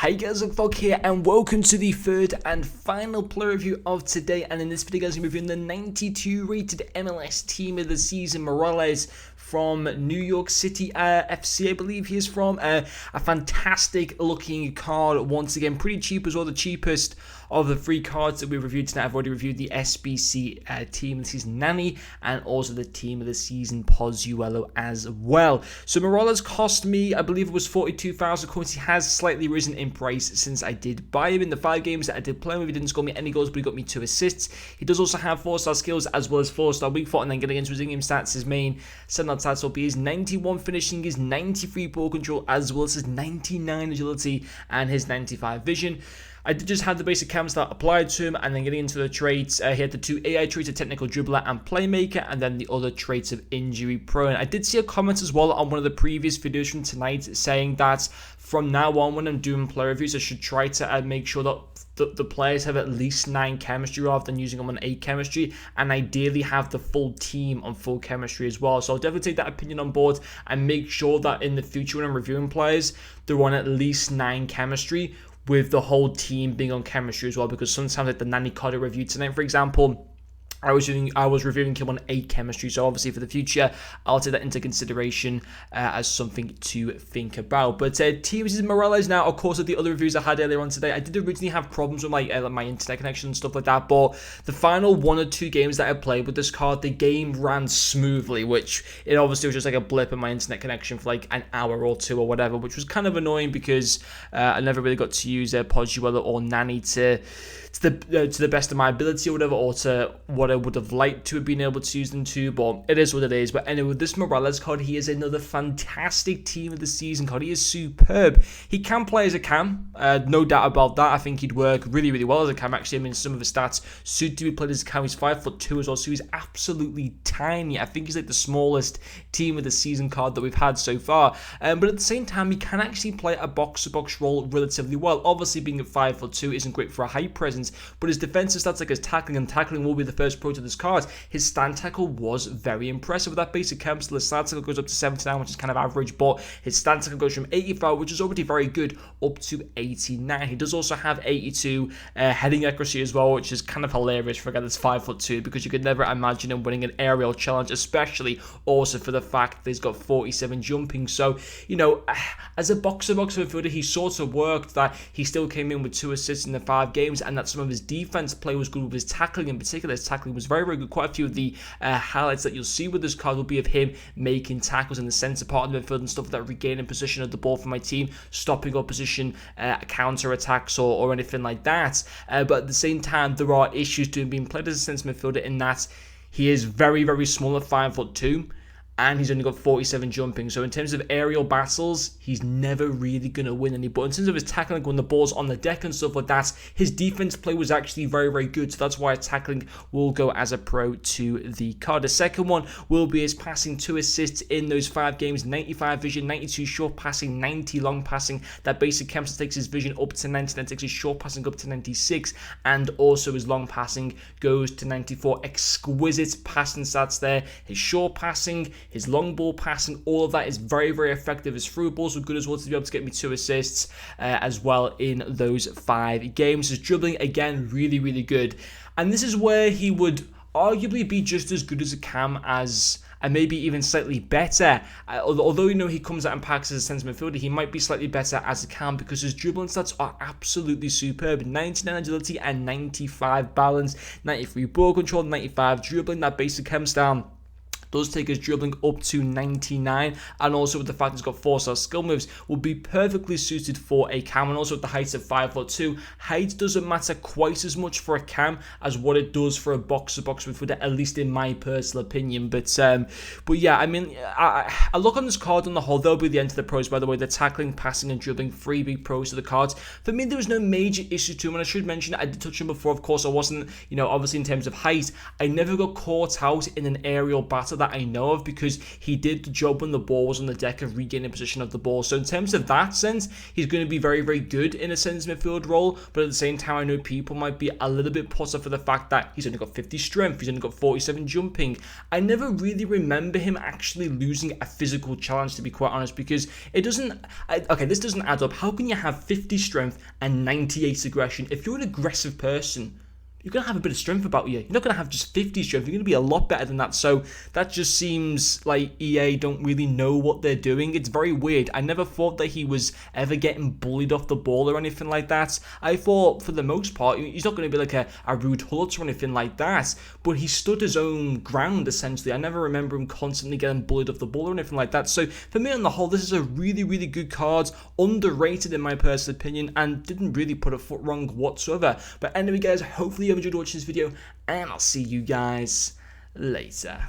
Hi guys, Vlog here and welcome to the third and final player review of today. And in this video guys, I'm reviewing the 92 rated MLS team of the season, Moralez from New York City FC, I believe he is from. A fantastic looking card, once again pretty cheap as well, the cheapest of the three cards that we reviewed tonight. I've already reviewed the SBC team of the season, Nani, and also the team of the season, Pozuelo, as well. So Moralez cost me, I believe it was 42,000 coins. He has slightly risen in price since I did buy him in the 5 games that I did play him. He didn't score me any goals, but he got me 2 assists. He does also have 4-star skills as well as 4-star weak foot, and then getting into his in-game stats, his main 7-out stats will be his 91 finishing, his 93 ball control, as well as his 99 agility and his 95 vision. I did just have the basic cam that applied to him, and then getting into the traits, he had the 2 AI traits of technical dribbler and playmaker, and then the other traits of injury prone. I did see a comment as well on one of the previous videos from tonight saying that from now on when I'm doing player reviews, I should try to make sure that the players have at least 9 chemistry rather than using them on 8 chemistry, and ideally have the full team on full chemistry as well. So I'll definitely take that opinion on board and make sure that in the future when I'm reviewing players, they're on at least 9 chemistry, with the whole team being on chemistry as well, because sometimes like the Nani card I reviewed tonight, for example, I was reviewing him on 8 chemistry, so obviously for the future, I'll take that into consideration as something to think about. But teams is Moralez now. Of course, with the other reviews I had earlier on today, I did originally have problems with my internet connection and stuff like that, but the final 1 or 2 games that I played with this card, the game ran smoothly, which it obviously was just like a blip in my internet connection for like an hour or 2 or whatever, which was kind of annoying because I never really got to use Pozuelo or Nani to the best of my ability or whatever, or to what I would have liked to have been able to use them to, but it is what it is. But anyway, with this Moralez card, he is another fantastic team of the season card. He is superb. He can play as a cam, no doubt about that. I think he'd work really, really well as a cam, actually. I mean, some of his stats suit to be played as a cam. He's 5'2" as well, so he's absolutely tiny. I think he's like the smallest team of the season card that we've had so far. But at the same time, he can actually play a box-to-box role relatively well. Obviously, being at 5'2" isn't great for a height presence, but his defensive stats, like his tackling, and tackling will be the first pro to this card. His stand tackle was very impressive with that basic cam. Still, his stand tackle goes up to 79, which is kind of average, but his stand tackle goes from 85, which is already very good, up to 89. He does also have 82 heading accuracy as well, which is kind of hilarious for a guy that's 5'2", because you could never imagine him winning an aerial challenge, especially also for the fact that he's got 47 jumping. So, you know, as a box-to-box midfielder, he sort of worked that. He still came in with 2 assists in the 5 games, and that some of his defense play was good with his tackling in particular. His tackling was very, very good. Quite a few of the highlights that you'll see with this card will be of him making tackles in the centre part of the midfield and stuff like that, regaining possession of the ball for my team, stopping opposition counter attacks or anything like that. But at the same time, there are issues to him being played as a centre midfielder in that he is very, very small at 5'2", and he's only got 47 jumping. So in terms of aerial battles, he's never really going to win any. But in terms of his tackling, when the ball's on the deck and stuff like that, his defense play was actually very, very good. So that's why tackling will go as a pro to the card. The second one will be his passing, 2 assists in those 5 games, 95 vision, 92 short passing, 90 long passing. That basic Kempster takes his vision up to 90, then takes his short passing up to 96, and also his long passing goes to 94. Exquisite passing stats there. His short passing, his long ball passing, all of that is very, very effective. His through balls were good as well to be able to get me 2 assists as well in those 5 games. His dribbling, again, really, really good. And this is where he would arguably be just as good as a cam as, and maybe even slightly better. Although, you know, he comes out and packs as a centre midfielder, he might be slightly better as a cam because his dribbling stats are absolutely superb. 99 agility and 95 balance, 93 ball control, 95 dribbling. That basic cam down does take his dribbling up to 99, and also with the fact he's got 4-star skill moves, will be perfectly suited for a cam. And also at the height of 5'2", height doesn't matter quite as much for a cam as what it does for a box-to-box midfielder, at least in my personal opinion. But yeah, I mean, I look on this card on the whole, they'll be the end of the pros, by the way. The tackling, passing, and dribbling, 3 big pros to the cards. For me, there was no major issue to him, and I should mention, I did touch him before, of course. I wasn't, you know, obviously in terms of height, I never got caught out in an aerial battle. that I know of, because he did the job when the ball was on the deck of regaining possession of the ball. So in terms of that sense, he's going to be very, very good in a centre midfield role. But at the same time, I know people might be a little bit put off for the fact that he's only got 50 strength, he's only got 47 jumping. I never really remember him actually losing a physical challenge, to be quite honest, because it doesn't... Okay, this doesn't add up. How can you have 50 strength and 98 aggression? If you're an aggressive person, you're going to have a bit of strength about you. You're not going to have just 50 strength. You're going to be a lot better than that. So that just seems like EA don't really know what they're doing. It's very weird. I never thought that he was ever getting bullied off the ball or anything like that. I thought, for the most part, he's not going to be like a rude Hulk or anything like that. But he stood his own ground, essentially. I never remember him constantly getting bullied off the ball or anything like that. So for me, on the whole, this is a really, really good card. Underrated, in my personal opinion, and didn't really put a foot wrong whatsoever. But anyway, guys, hopefully you enjoyed watching this video, and I'll see you guys later.